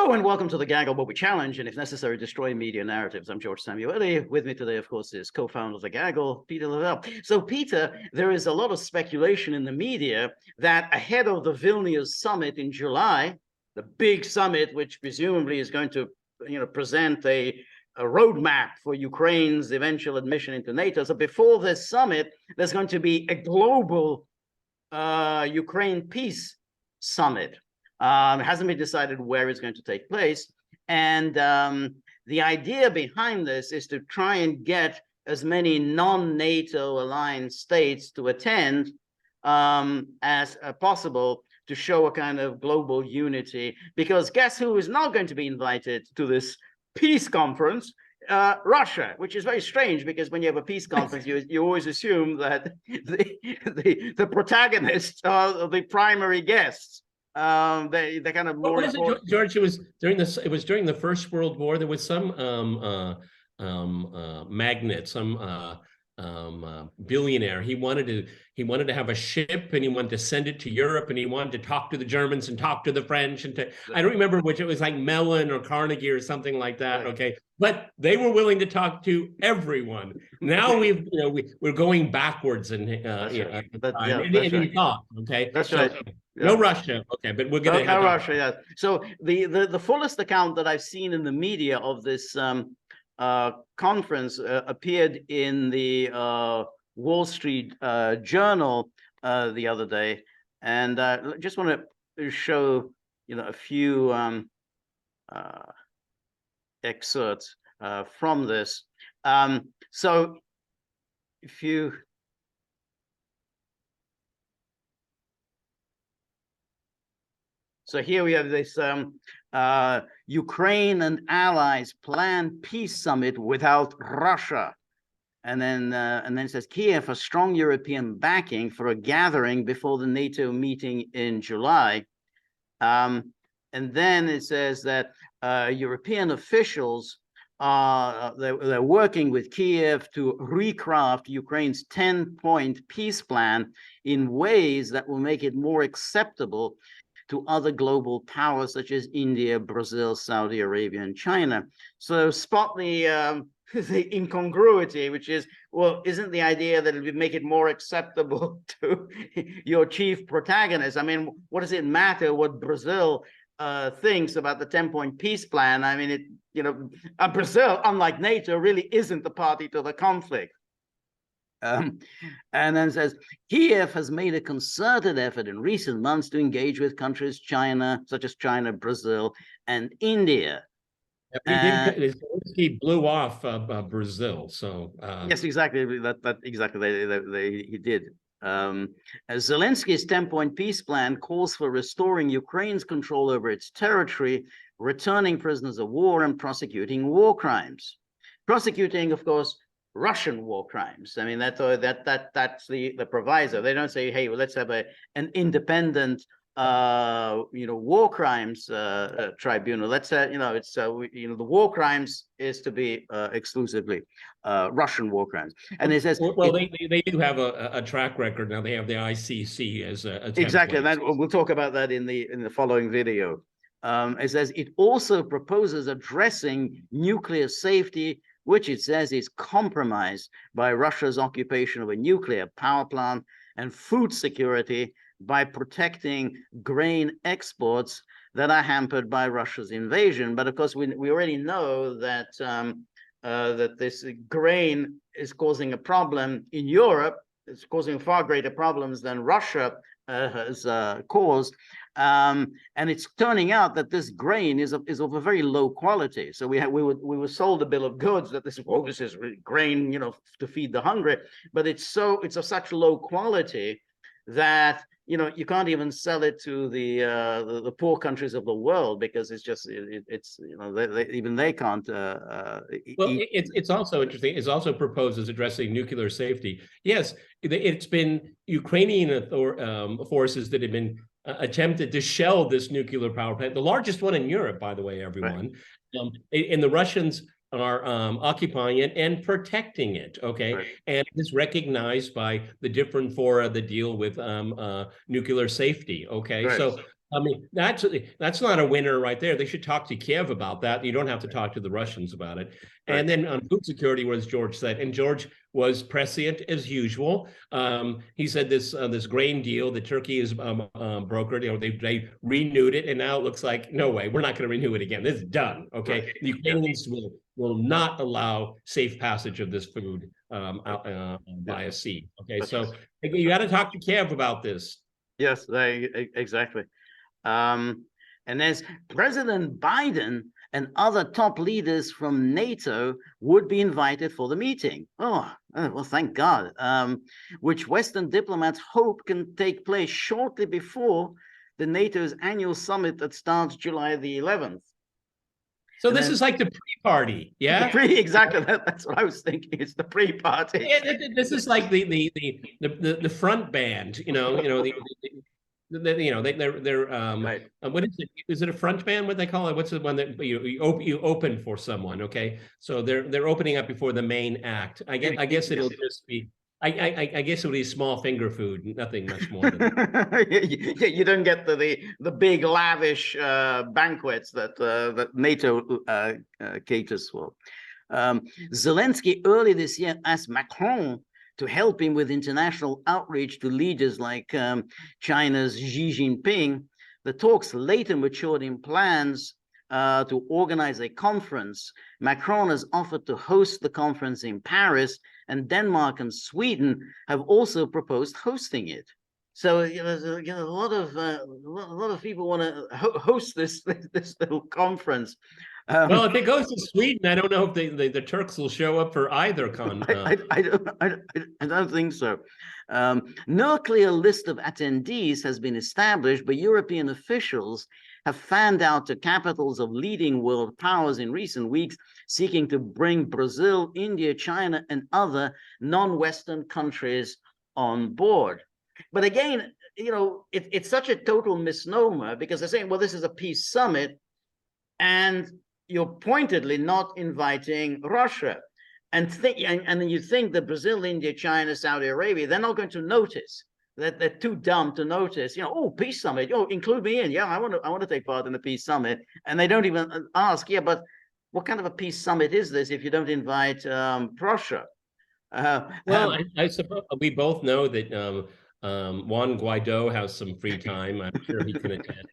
Hello and welcome to the Gaggle, where we challenge and, if necessary, destroy media narratives. I'm George Szamuely. With me today, of course, is co-founder of the Gaggle, Peter Lavelle. So, Peter, there is a lot of speculation in the media that ahead of the Vilnius summit in July, the big summit, which presumably is going to, present a roadmap for Ukraine's eventual admission into NATO. So, before this summit, there's going to be a global Ukraine peace summit. It hasn't been decided where it's going to take place. And the idea behind this is to try and get as many non-NATO aligned states to attend as possible to show a kind of global unity. Because guess who is not going to be invited to this peace conference? Russia, which is very strange, because when you have a peace conference, you always assume that the protagonists are the primary guests. They kind of more. What was it, George? It was during this. It was during the First World War. There was some magnate, some billionaire. He wanted to have a ship, and he wanted to send it to Europe, and he wanted to talk to the Germans and talk to the French, and I don't remember which. It was like Mellon or Carnegie or something like that. Okay, but they were willing to talk to everyone. Now we're going backwards in in thought. Okay, that's right. Yeah. No Russia, okay, but we're going to have Russia. Yeah. So the fullest account that I've seen in the media of this conference appeared in the Wall Street Journal the other day, and just want to show a few excerpts from this. So if you. So here we have this Ukraine and allies plan peace summit without Russia, and then it says Kiev a strong European backing for a gathering before the NATO meeting in July, and then it says that European officials they're working with Kiev to recraft Ukraine's 10-point peace plan in ways that will make it more acceptable to other global powers such as India, Brazil, Saudi Arabia, and China. So spot the incongruity, which is, well, isn't the idea that it would make it more acceptable to your chief protagonist? I mean, what does it matter what Brazil thinks about the 10-point peace plan? I mean, Brazil, unlike NATO, really isn't the party to the conflict. And then says, Kiev has made a concerted effort in recent months to engage with countries such as China, Brazil, and India. He blew off Brazil. So yes, exactly. He did. As Zelensky's 10-point peace plan calls for restoring Ukraine's control over its territory, returning prisoners of war, and prosecuting war crimes. Prosecuting, of course, Russian war crimes. I mean, that's the proviso. They don't say, hey, well, let's have an independent war crimes tribunal. Let's the war crimes is to be exclusively Russian war crimes. And it says, well, they do have a track record now. They have the ICC as a exactly. And we'll talk about that in the following video. It says it also proposes addressing nuclear safety, which it says is compromised by Russia's occupation of a nuclear power plant, and food security by protecting grain exports that are hampered by Russia's invasion. But of course, we already know that that this grain is causing a problem in Europe. It's causing far greater problems than Russia has caused. And it's turning out that this grain is of a very low quality. So we were sold a bill of goods that this is grain, to feed the hungry, but it's of such low quality that you can't even sell it to the poor countries of the world, because it's just even they can't. It's also interesting. It's also proposed as addressing nuclear safety. Yes, it's been Ukrainian forces that have been attempted to shell this nuclear power plant, the largest one in Europe, by the way, everyone. Right. And the Russians are occupying it and protecting it, okay? Right. And it's recognized by the different fora that deal with nuclear safety, okay? Right. So I mean, that's not a winner right there. They should talk to Kiev about that. You don't have to talk to the Russians about it. Right. And then on food security, what as George said, and George was prescient as usual. He said this grain deal that Turkey has brokered, they renewed it, and now it looks like no way, we're not going to renew it again. This is done. Okay, Right. the Ukrainians will not allow safe passage of this food via sea. Okay, so you got to talk to Kiev about this. Yes, exactly. And there's President Biden and other top leaders from NATO would be invited for the meeting. Oh, well, thank God. Which Western diplomats hope can take place shortly before the NATO's annual summit that starts July the 11th. So this is like the pre-party, yeah? Exactly. That's what I was thinking. It's the pre-party. Yeah, this is like the front band, they're Right. what is it? Is it a front band? What they call it? What's the one that you open for someone? Okay, so they're opening up before the main act. I guess it'll just be. I guess it'll be small finger food, nothing much more than that. Yeah, you don't get the big lavish banquets that NATO caters for. Zelensky early this year asked Macron to help him with international outreach to leaders like China's Xi Jinping. The talks later matured in plans to organize a conference. Macron has offered to host the conference in Paris, and Denmark and Sweden have also proposed hosting it. So a lot of people want to host this little conference. Well, if it goes to Sweden, I don't know if the Turks will show up for either I don't think so. No clear list of attendees has been established, but European officials have fanned out to capitals of leading world powers in recent weeks, seeking to bring Brazil, India, China, and other non-Western countries on board. But again, it's such a total misnomer, because they're saying, well, this is a peace summit, and you're pointedly not inviting Russia. And then you think that Brazil, India, China, Saudi Arabia, they're not going to notice. That they're too dumb to notice, oh, peace summit, include me in. Yeah, I want to take part in the peace summit. And they don't even ask, yeah, but what kind of a peace summit is this if you don't invite Russia? Well, I suppose we both know that Juan Guaido has some free time. I'm sure he can attend.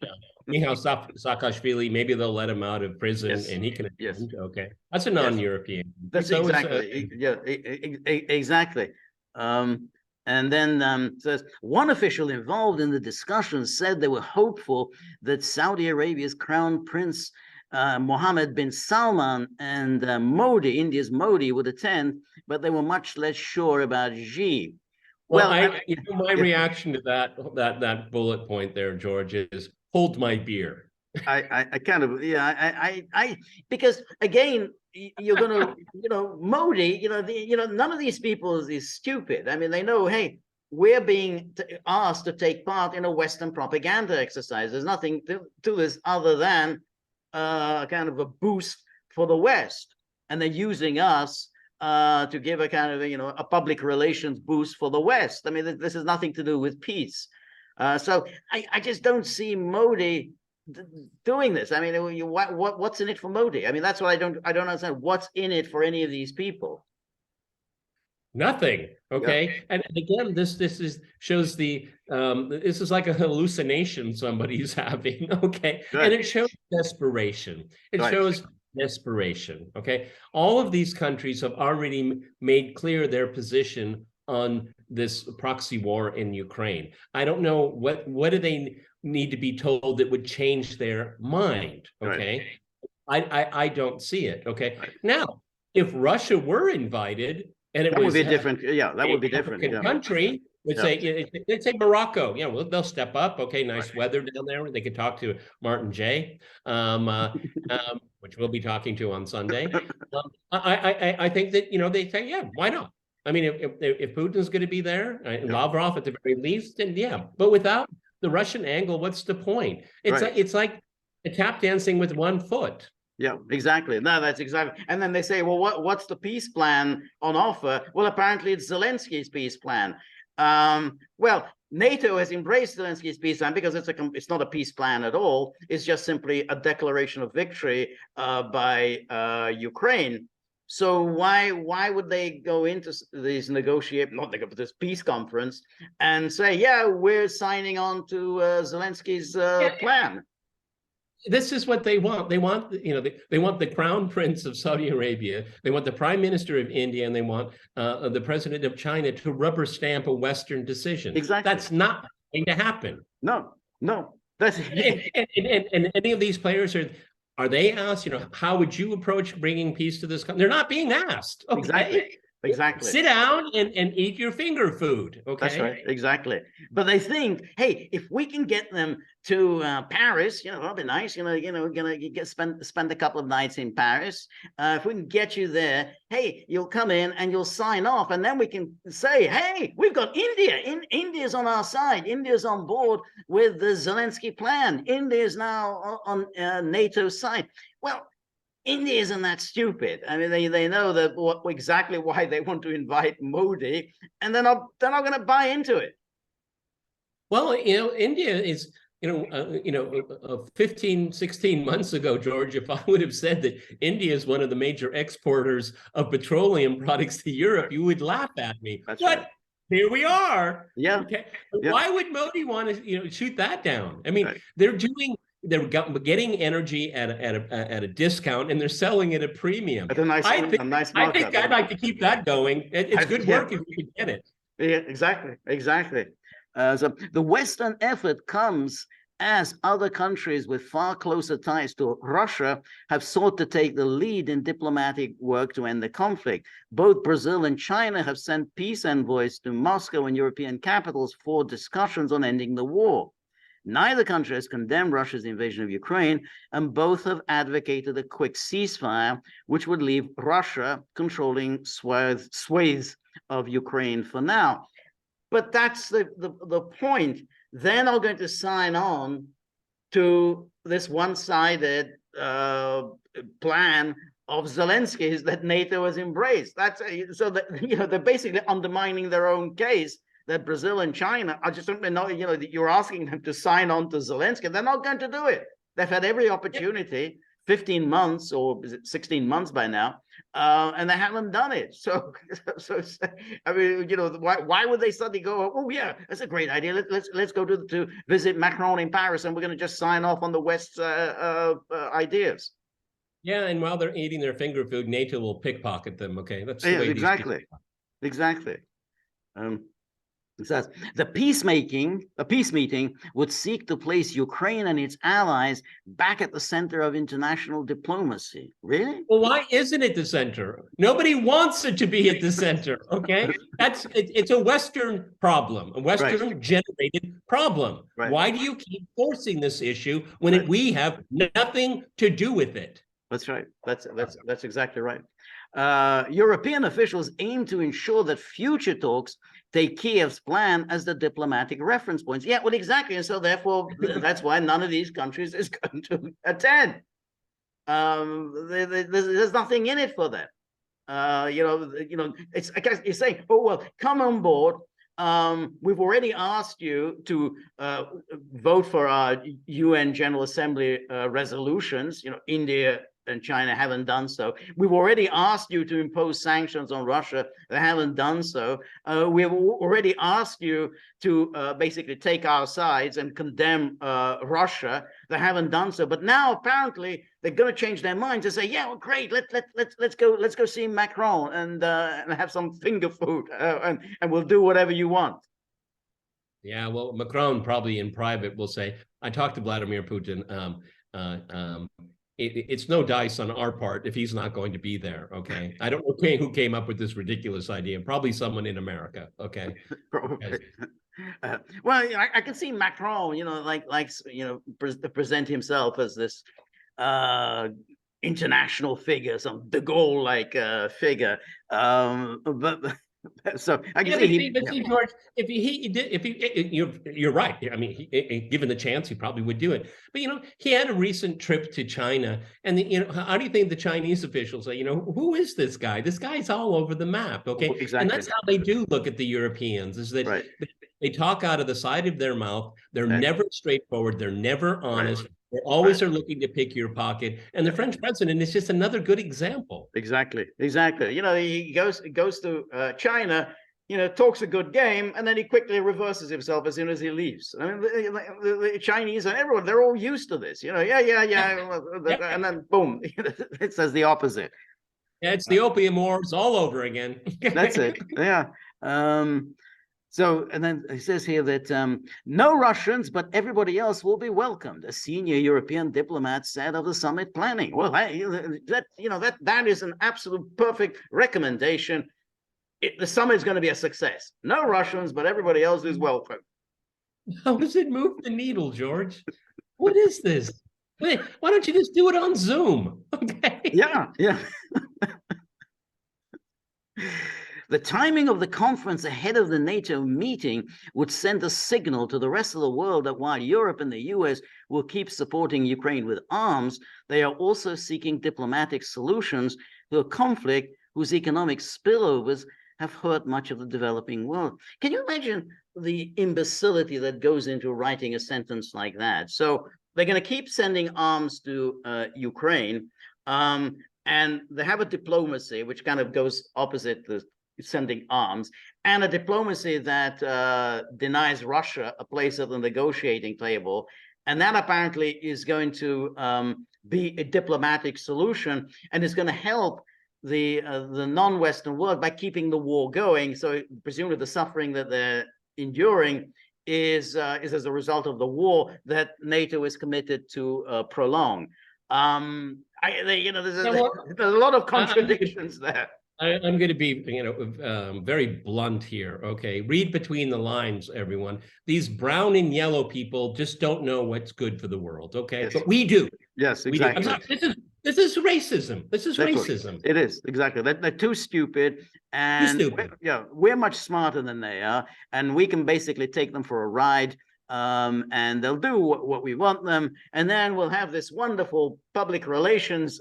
Mikhail Saakashvili, maybe they'll let him out of prison and he can attend. Yes. Okay, that's a non-European. That's so exactly. Exactly. And then says one official involved in the discussion said they were hopeful that Saudi Arabia's Crown Prince Mohammed bin Salman and Modi, India's Modi, would attend, but they were much less sure about Xi. Well, my reaction to that bullet point there, George, is hold my beer. I kind of, because again, you're gonna, Modi, none of these people is stupid. I mean, they know, hey, we're being asked to take part in a Western propaganda exercise. There's nothing to this other than kind of a boost for the West, and they're using us to give a kind of, a public relations boost for the West. I mean, this has nothing to do with peace. So I just don't see Modi doing this. I mean, what's in it for Modi? I mean, that's what I don't understand. What's in it for any of these people? Nothing. Okay. Yeah. And again, this shows this is like a hallucination somebody's having. Okay. Right. And it shows desperation. It shows desperation. Okay. All of these countries have already made clear their position on this proxy war in Ukraine. I don't know what do they need to be told that would change their mind. Okay. Right. I don't see it. Okay. Right. Now, if Russia were invited, and it would be different. Yeah, that would be different. Country, let's say Morocco. They'll step up. Okay, nice weather down there. They could talk to Martin J, which we'll be talking to on Sunday. I think that they say, yeah, why not? I mean, if Putin's going to be there, Lavrov at the very least, then yeah. But without the Russian angle, what's the point? It's like a tap dancing with one foot. Yeah, exactly. No, that's exactly. And then they say, well, what's the peace plan on offer? Well, apparently it's Zelensky's peace plan. Well, NATO has embraced Zelensky's peace plan because it's not a peace plan at all. It's just simply a declaration of victory by Ukraine. So why would they go into these this peace conference and say, yeah, we're signing on to Zelensky's plan? This is what they want. They want, they want the crown prince of Saudi Arabia, they want the prime minister of India, and they want the president of China to rubber stamp a Western decision. Exactly. That's not going to happen. No. That's and any of these players are they asked, how would you approach bringing peace to this country? They're not being asked. Okay? Exactly. Sit down and eat your finger food. Okay. That's right. Exactly. But they think, hey, if we can get them to Paris, that'll be nice. We're gonna spend a couple of nights in Paris. If we can get you there, hey, you'll come in and you'll sign off, and then we can say, hey, we've got India. India's on our side. India's on board with the Zelensky plan. India is now on NATO's side. Well, India isn't that stupid. I mean, they know that exactly why they want to invite Modi, and they're not going to buy into it. Well, India is, 15, 16 months ago, George, if I would have said that India is one of the major exporters of petroleum products to Europe, you would laugh at me. That's right. Here we are. Yeah. Okay. Yeah. Why would Modi want to, shoot that down? I mean, right. They're getting energy at a discount, and they're selling it at a premium. At a nice markup. I think I'd like to keep that going. It's good work if you can get it. Yeah, exactly. So the Western effort comes as other countries with far closer ties to Russia have sought to take the lead in diplomatic work to end the conflict. Both Brazil and China have sent peace envoys to Moscow and European capitals for discussions on ending the war. Neither country has condemned Russia's invasion of Ukraine, and both have advocated a quick ceasefire, which would leave Russia controlling swathes of Ukraine for now. But that's the point. They're not going to sign on to this one-sided plan of Zelensky's that NATO has embraced. So that they're basically undermining their own case. That Brazil and China are just simply not, you're asking them to sign on to Zelensky. They're not going to do it. They've had every opportunity, 15 months or is it 16 months by now, and they haven't done it. So I mean, why would they suddenly go, oh yeah, that's a great idea. Let's go to visit Macron in Paris, and we're going to just sign off on the West's ideas. Yeah, and while they're eating their finger food, NATO will pickpocket them. Okay, that's the way exactly. It says the peace meeting would seek to place Ukraine and its allies back at the center of international diplomacy. Really? Well, why isn't it the center? Nobody wants it to be at the center. Okay, it's a Western problem, a Western generated problem. Right. Why do you keep forcing this issue when we have nothing to do with it? That's right. That's exactly right. European officials aim to ensure that future talks take Kiev's plan as the diplomatic reference points. Yeah, well, exactly. And so therefore, that's why none of these countries is going to attend. There's nothing in it for them. It's, I guess you're saying, oh, well, come on board. We've already asked you to vote for our UN General Assembly resolutions. India and China haven't done so. We've already asked you to impose sanctions on Russia. They haven't done so. We've already asked you to basically take our sides and condemn Russia. They haven't done so. But now apparently they're going to change their minds and say, yeah, well, great. Let's go see Macron and have some finger food and we'll do whatever you want. Yeah, well, Macron probably in private will say, I talked to Vladimir Putin. It's no dice on our part if he's not going to be there. Okay, I don't know who came up with this ridiculous idea. Probably someone in America. Okay. Well, I can see Macron, present himself as this international figure, some De Gaulle-like figure. But so I can see George, you're right. I mean, given the chance, he probably would do it. But he had a recent trip to China, and how do you think the Chinese officials say? Who is this guy? This guy's all over the map. Okay, exactly. And that's how they do look at the Europeans. Is that They talk out of the side of their mouth. They're Right. never straightforward. They're never honest. Right. They always Right. are looking to pick your pocket. And the French president is just another good example. Exactly. Exactly. You know, he goes to China, you know, talks a good game, and then he quickly reverses himself as soon as he leaves. I mean, the Chinese and everyone, they're all used to this. You know, yeah. And then boom, it says the opposite. Yeah, it's the opium wars all over again. That's it. Yeah. So, and then he says here that no Russians, but everybody else will be welcomed, a senior European diplomat said of the summit planning. Well, that is an absolute perfect recommendation. The summit is going to be a success. No Russians, but everybody else is welcome. How does it move the needle, George? What is this? Why don't you just do it on Zoom? Okay. Yeah. The timing of the conference ahead of the NATO meeting would send a signal to the rest of the world that while Europe and the US will keep supporting Ukraine with arms, they are also seeking diplomatic solutions to a conflict whose economic spillovers have hurt much of the developing world. Can you imagine the imbecility that goes into writing a sentence like that? So they're going to keep sending arms to Ukraine, and they have a diplomacy which kind of goes opposite the sending arms, and a diplomacy that denies Russia a place at the negotiating table. And that apparently is going to be a diplomatic solution, and is going to help the non-Western world by keeping the war going. So presumably the suffering that they're enduring is as a result of the war that NATO is committed to prolong. There's a lot of contradictions there. I'm going to be, very blunt here. Okay, read between the lines, everyone. These brown and yellow people just don't know what's good for the world. Okay, yes. But we do. Yes, exactly. This is racism. This is racism. It is, exactly. They're too stupid, and we're much smarter than they are, and we can basically take them for a ride. And they'll do what we want them, and then we'll have this wonderful public relations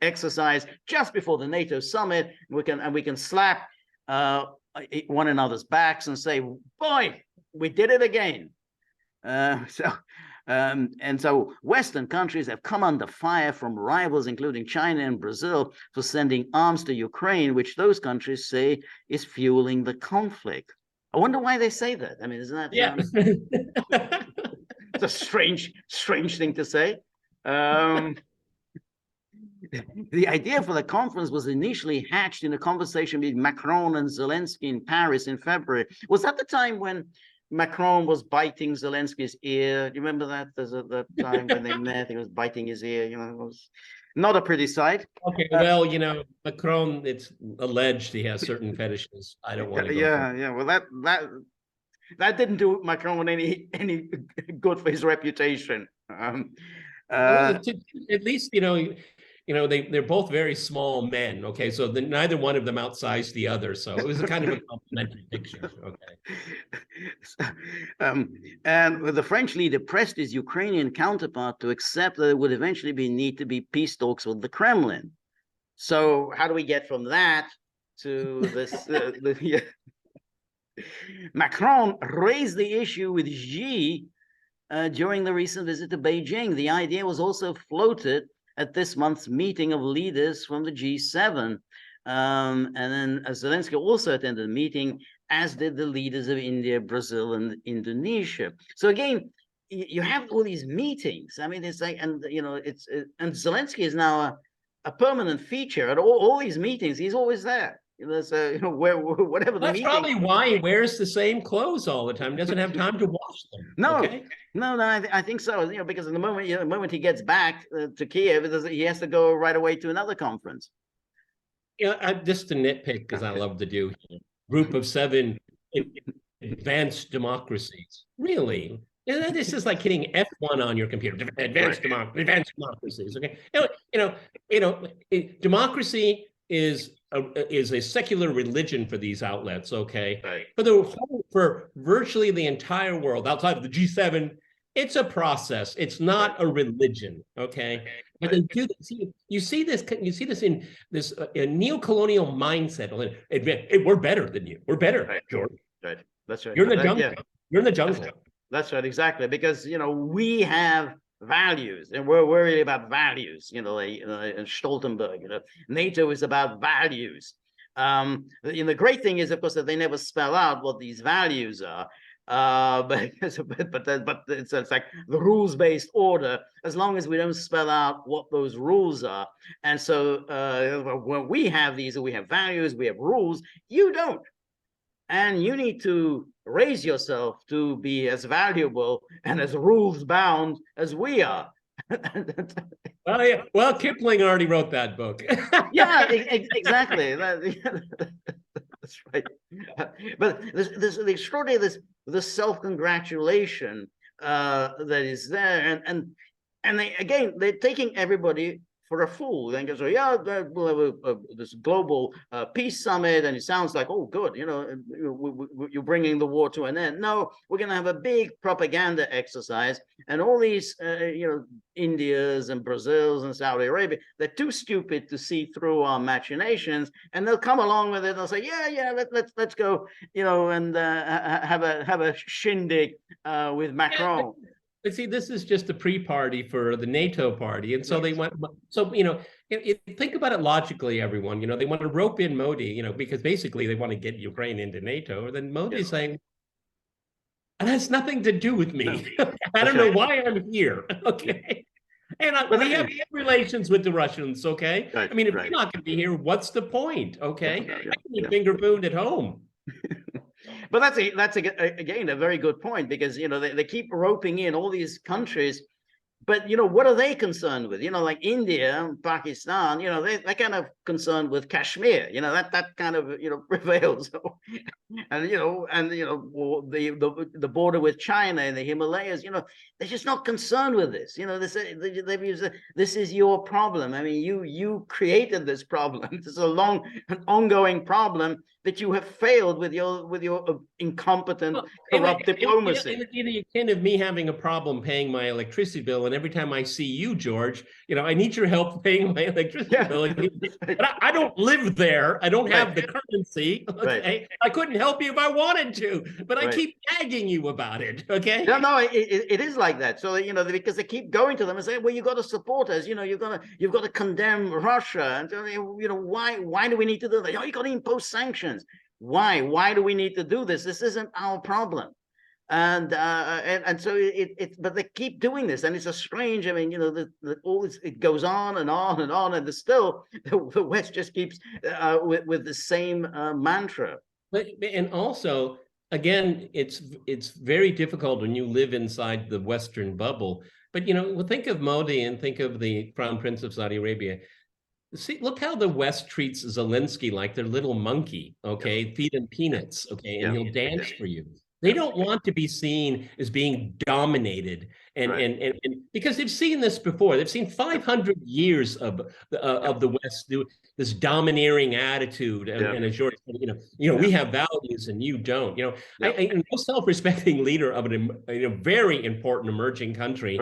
exercise just before the NATO summit. We can slap one another's backs and say, boy, we did it again. And so Western countries have come under fire from rivals, including China and Brazil, for sending arms to Ukraine, which those countries say is fueling the conflict. I wonder why they say that. I mean, isn't that it's a strange thing to say. The idea for the conference was initially hatched in a conversation between Macron and Zelensky in Paris in February. Was that the time when Macron was biting Zelensky's ear? Do you remember that? There's that time when they met, he was biting his ear. It was not a pretty sight. Okay, well, Macron, it's alleged he has certain fetishes. I don't want to go. Yeah. Well, that didn't do Macron any good for his reputation. At least they're both very small men. Okay, so neither one of them outsized the other, so it was a kind of a complimentary picture. Okay. And the French leader pressed his Ukrainian counterpart to accept that there would eventually need to be peace talks with the Kremlin. So how do we get from that to this? Macron raised the issue with Xi during the recent visit to Beijing. The idea was also floated at this month's meeting of leaders from the G7. And then Zelensky also attended the meeting, as did the leaders of India, Brazil, and Indonesia. So again, you have all these meetings. I mean, it's like, and Zelensky is now a permanent feature at all these meetings. He's always there. Whatever the meeting. That's probably why he wears the same clothes all the time. He doesn't have time to wash them. No, okay? No, I think so. Because the moment he gets back to Kiev, he has to go right away to another conference. Just to nitpick, because I love to do group of 7 advanced democracies. Really? This is like hitting F1 on your computer. Advanced democracies. Okay. Democracy is a secular religion for these outlets, okay? Right. For virtually the entire world outside of the G7, it's a process. It's not a religion, okay? But they do this. You see this in this neo-colonial mindset. We're better than you. We're better, right. George. Right. That's right. You're in the jungle. Yeah. You're in the jungle. That's right, exactly. Because we have values, and we're worried about values. In Stoltenberg, NATO is about values. The great thing is, of course, that they never spell out what these values are. But it's like the rules-based order. As long as we don't spell out what those rules are, and so when we have values, we have rules. You don't. And you need to raise yourself to be as valuable and as rules bound as we are. Well, yeah. Well, Kipling already wrote that book. Yeah, exactly. That's right. But the extraordinary, this self-congratulation that is there, and they're taking everybody for a fool. Then goes, yeah, we'll have this global peace summit, and it sounds like, oh, good, you're bringing the war to an end. No, we're going to have a big propaganda exercise, and all these, Indias and Brazils and Saudi Arabia, they're too stupid to see through our machinations, and they'll come along with it. They'll say, yeah, let's go, and have a shindig with Macron. But see, this is just a pre-party for the NATO party. And so they want, think about it logically, everyone. They want to rope in Modi, because basically they want to get Ukraine into NATO. And then Modi's saying, it has nothing to do with me. No. I don't know why I'm here. Okay. And we have relations with the Russians. Okay. Right, I mean, if you're not going to be here, what's the point? Okay. I can eat finger food at home. But that's again a very good point, because they keep roping in all these countries, but what are they concerned with? Like India and Pakistan, they're kind of concerned with Kashmir. That kind of prevails, and the border with China and the Himalayas. They're just not concerned with this. This is your problem. I mean, you created this problem. This is an ongoing problem that you have failed with your incompetent, corrupt diplomacy. You kind of me having a problem paying my electricity bill, and every time I see you, George, I need your help paying my electricity bill. But I don't live there. I don't have the currency. Okay, right. I couldn't help you if I wanted to, but I keep nagging you about it. Okay. No, it is like that. So because they keep going to them and say, well, you got to support us. You've got to condemn Russia, and why do we need to do that? You got to impose sanctions. Why do we need to do this? This isn't our problem. And so but they keep doing this, and it's a strange. I mean, all this, it goes on and on and on, and there's still the West just keeps with the same mantra. And also, again, it's very difficult when you live inside the Western bubble. But think of Modi and think of the Crown Prince of Saudi Arabia. See, look how the West treats Zelensky like their little monkey. Okay, feed him peanuts. Okay, and he'll dance for you. They don't want to be seen as being dominated, and because they've seen this before. They've seen 500 years of the West do this domineering attitude, and as George said, we have values and you don't. No self-respecting leader of a very important emerging country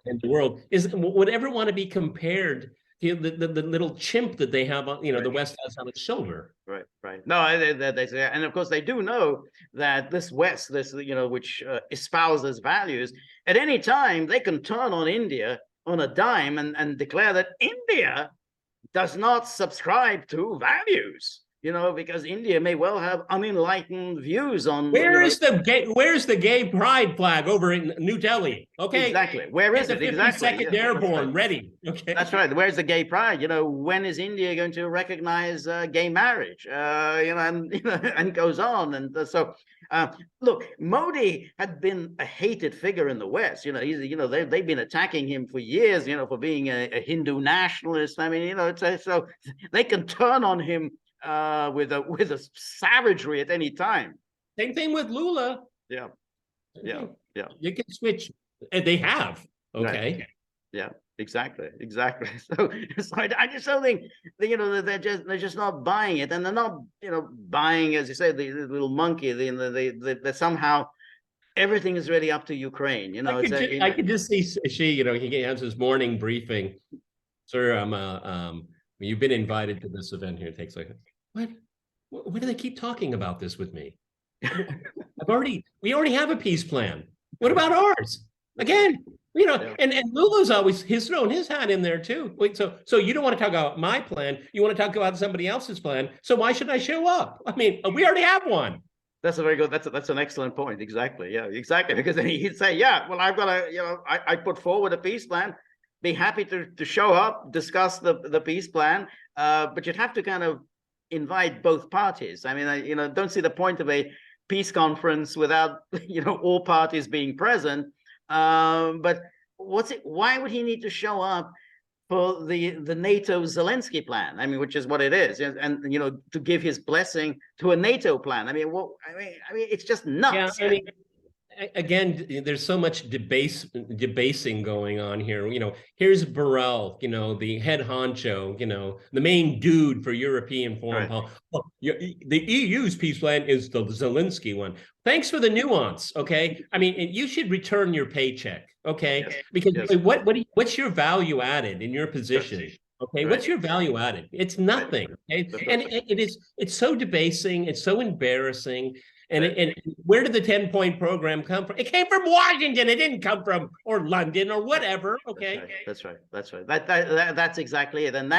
in the world would ever want to be compared to the little chimp that they have, the West has on its shoulder. Right. No, they say, and of course they do know that this West, which espouses values, at any time they can turn on India on a dime and declare that India does not subscribe to values. Because India may well have unenlightened views on where's the gay pride flag over in New Delhi? Okay, exactly. Where is it? Exactly. 52nd Airborne, ready. Okay, that's right. Where's the gay pride? When is India going to recognize gay marriage? And goes on. And so, look, Modi had been a hated figure in the West. They've been attacking him for years. For being a Hindu nationalist. I mean, so they can turn on him with a savagery at any time. Same thing with Lula. Yeah. You can switch. They have. Okay. Right. Yeah. Exactly. So I just don't think they're just not buying it, and they're not buying, as you say, the little monkey. They somehow everything is really up to Ukraine. I could just see he has his morning briefing. Sir, you've been invited to this event here. It takes like, what do they keep talking about this with me? we already have a peace plan. What about ours? Again, and Lulu's always thrown his hat in there too. Wait, so you don't want to talk about my plan, you want to talk about somebody else's plan. So why should I show up? I mean, we already have one. That's a very good. That's an excellent point. Exactly. Yeah. Exactly. Because then he'd say, "Yeah, well, I've got I put forward a peace plan. Be happy to show up, discuss the peace plan, but you'd have to kind of invite both parties. I mean, don't see the point of a peace conference without all parties being present. But why would he need to show up for the NATO Zelensky plan? I mean, which is what it is, and to give his blessing to a NATO plan. I mean, it's just nuts. Yeah, I mean, again, there's so much debasing going on here. Here's Borrell, the head honcho, the main dude for European foreign policy. Oh, the EU's peace plan is the Zelensky one. Thanks for the nuance. Okay, I mean, you should return your paycheck. Okay, because what's your value added in your position? Okay, what's your value added? It's nothing. Okay, and it's so debasing. It's so embarrassing. And where did the 10-point program come from? It came from Washington. It didn't come from London or whatever. Okay, that's right. That's exactly it. And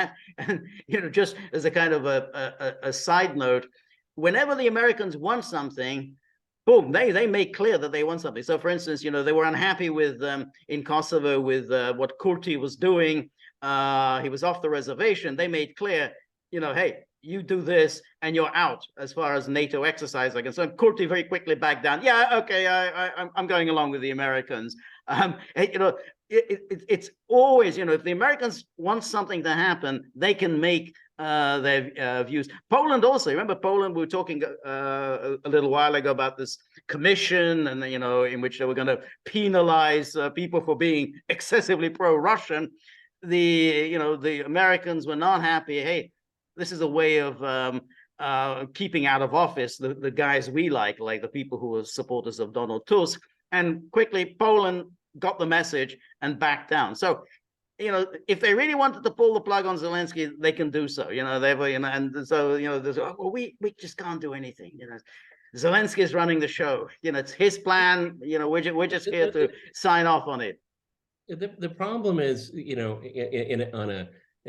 just as a kind of a side note, whenever the Americans want something, boom, they make clear that they want something. So, for instance, they were unhappy with in Kosovo with what Kurti was doing. He was off the reservation. They made clear, hey, you do this and you're out as far as NATO exercise are concerned. Kurti very quickly backed down. Yeah, okay, I'm going along with the Americans. It's always, if the Americans want something to happen, they can make their views. Poland also, remember Poland, we were talking a little while ago about this commission and, in which they were going to penalize people for being excessively pro-Russian. The Americans were not happy. Hey, this is a way of keeping out of office the guys we like the people who were supporters of Donald Tusk. And quickly, Poland got the message and backed down. So, if they really wanted to pull the plug on Zelensky, they can do so. And so, well, we just can't do anything. Zelensky is running the show. It's his plan. We're just here to sign off on it. The problem is, in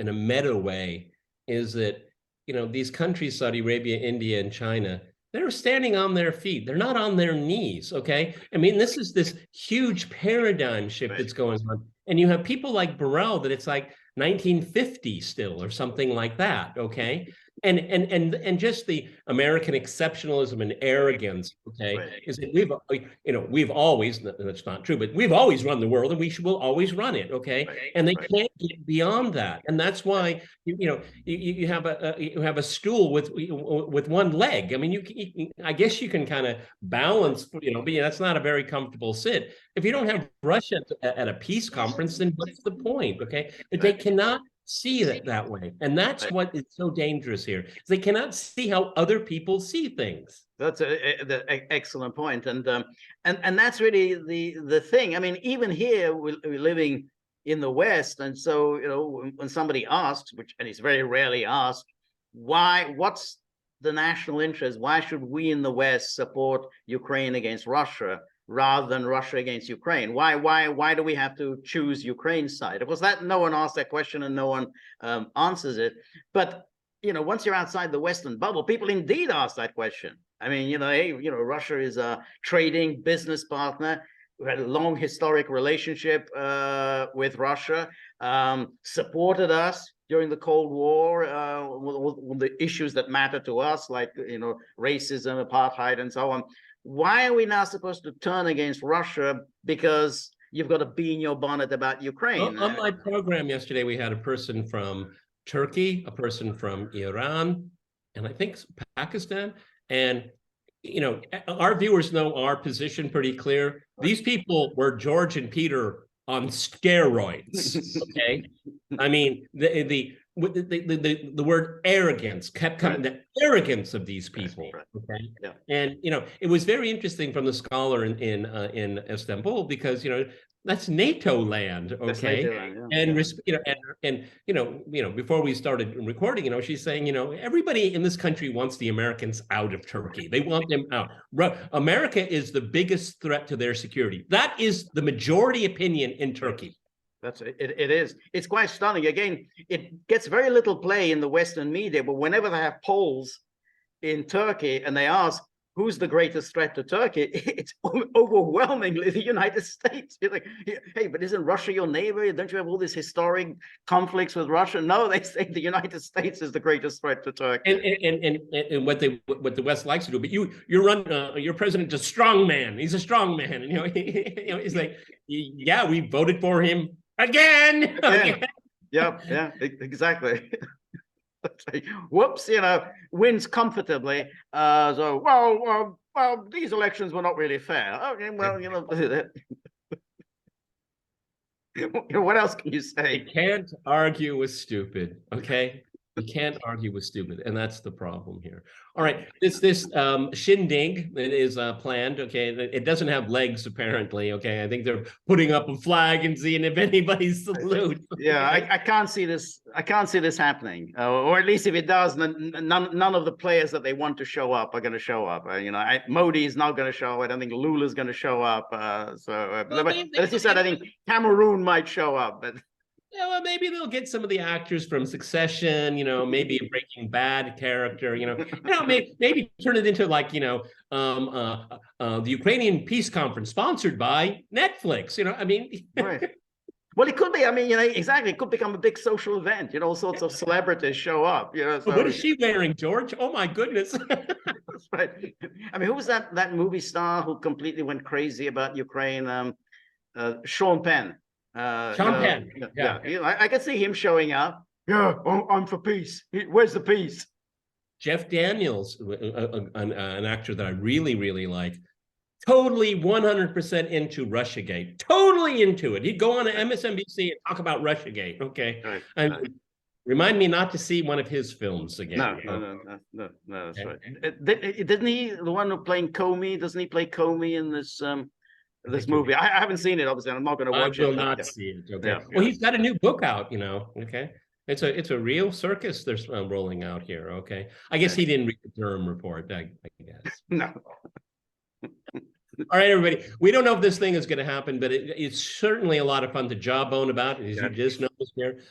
a meta way, is that these countries, Saudi Arabia, India, and China, they're standing on their feet. They're not on their knees. Okay, I mean, this is this huge paradigm shift that's going on, and you have people like Borrell that it's like 1950 still or something like that. Okay, and just the American exceptionalism and arrogance. Okay, is that we've always, that's not true, but we've always run the world and will always run it. Okay, and they can't get beyond that, and that's why you have a stool with one leg. I mean, I guess you can kind of balance, but that's not a very comfortable sit. If you don't have Russia at a peace conference, then what's the point? Okay, but they cannot see it that way, and that's what is so dangerous here. They cannot see how other people see things. That's an excellent point, and that's really the thing. I mean, even here we're living in the West, and so when somebody asks, and it's very rarely asked, what's the national interest? Why should we in the West support Ukraine against Russia rather than Russia against Ukraine? Why do we have to choose Ukraine's side? Of course, that no one asks that question and no one answers it. But once you're outside the Western bubble, people indeed ask that question. I mean, hey, Russia is a trading business partner. We had a long historic relationship with Russia, supported us during the Cold War with the issues that matter to us, like racism, apartheid, and so on. Why are we now supposed to turn against Russia because you've got a bee in your bonnet about Ukraine? On my program yesterday, we had a person from Turkey, a person from Iran, and I think Pakistan. And our viewers know our position pretty clear. These people were George and Peter on steroids. Okay, I mean the word arrogance kept coming. The arrogance of these people. Okay, and it was very interesting from the scholar in Istanbul, because That's NATO land, That's okay? NATO land, yeah, And yeah. you know, before we started recording, she's saying, everybody in this country wants the Americans out of Turkey. They want them out. America is the biggest threat to their security. That is the majority opinion in Turkey. That's it. It is. It's quite stunning. Again, it gets very little play in the Western media, but whenever they have polls in Turkey and they ask who's the greatest threat to Turkey, it's overwhelmingly the United States. You're like, hey, but isn't Russia your neighbor? Don't you have all these historic conflicts with Russia? No, they say the United States is the greatest threat to Turkey. And what the West likes to do, but your president is a strong man. He's a strong man, and he's like, yeah, we voted for him again. Yeah, exactly. Whoops, wins comfortably. So, well, these elections were not really fair. Okay, well, what else can you say? You can't argue with stupid, okay? You can't argue with stupid, and that's the problem here. All right, this shindig that is planned, okay? It doesn't have legs, apparently, okay? I think they're putting up a flag and seeing if anybody salutes. Yeah, I can't see this. I can't see this happening, or at least if it does, none of the players that they want to show up are going to show up. Modi is not going to show. I don't think Lula's going to show up. But as you said, I think Cameroon might show up, but. Yeah, well, maybe they'll get some of the actors from Succession, maybe a Breaking Bad character, maybe turn it into like, the Ukrainian peace conference sponsored by Netflix, Right. Well, it could be. Exactly. It could become a big social event. All sorts of celebrities show up. So. What is she wearing, George? Oh my goodness. That's right. Who was that movie star who completely went crazy about Ukraine? Sean Penn. Sean Penn. Yeah. I could see him showing up. Yeah, I'm for peace. Where's the peace? Jeff Daniels, an actor that I really, really like, totally 100% into Russiagate. Totally into it. He'd go on to MSNBC and talk about Russiagate. Okay. Right. Remind me not to see one of his films again. No, that's right. Didn't he, the one who playing Comey, doesn't he play Comey in this movie? I haven't seen it, obviously. I'm not going to watch it. I will not see it. Okay. Yeah. Well, he's got a new book out, okay. It's a real circus they're rolling out here, okay. I guess he didn't read the Durham report, I guess. No. All right, everybody. We don't know if this thing is going to happen, but it's certainly a lot of fun to jawbone about, as you just noticed here.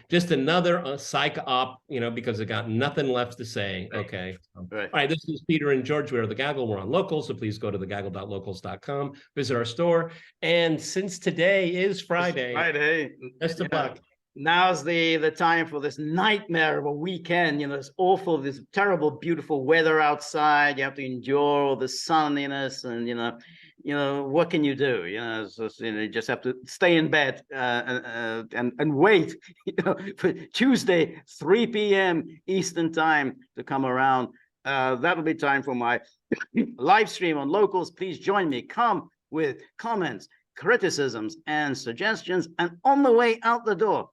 Just another psych op, because it got nothing left to say. Okay. Right. All right. This is Peter and George. We are The Gaggle. We're on Local, so please go to thegaggle.locals.com, visit our store. And since today is Friday, best of luck. Now's the time for this nightmare of a weekend. It's awful, this terrible, beautiful weather outside. You have to endure all the sunniness, and what can you do? You just have to stay in bed and wait, for Tuesday 3 p.m. Eastern time to come around. That'll be time for my live stream on Locals. Please join me. Come with comments, criticisms, and suggestions. And on the way out the door,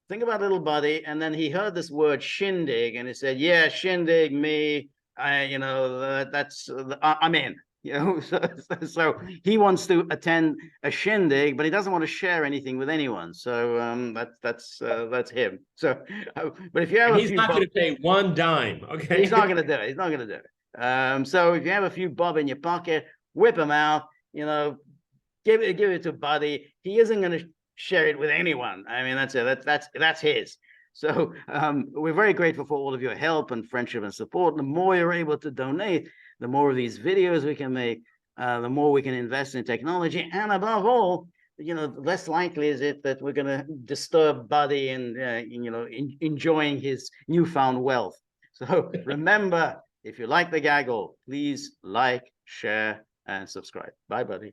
think about little buddy, and then he heard this word shindig, and he said, "Yeah, shindig, me. I'm in." So he wants to attend a shindig, but he doesn't want to share anything with anyone. So that's him. So, but if you have, he's not going to pay one dime. Okay, he's not going to do it. He's not going to do it. So if you have a few bob in your pocket, whip them out. Give it to buddy. He isn't going to share it with anyone. That's it. That's his. So we're very grateful for all of your help and friendship and support. The more you're able to donate, the more of these videos we can make, the more we can invest in technology, and above all, less likely is it that we're going to disturb Buddy and enjoying his newfound wealth. So remember, if you like The Gaggle, please like, share, and subscribe. Bye, Buddy.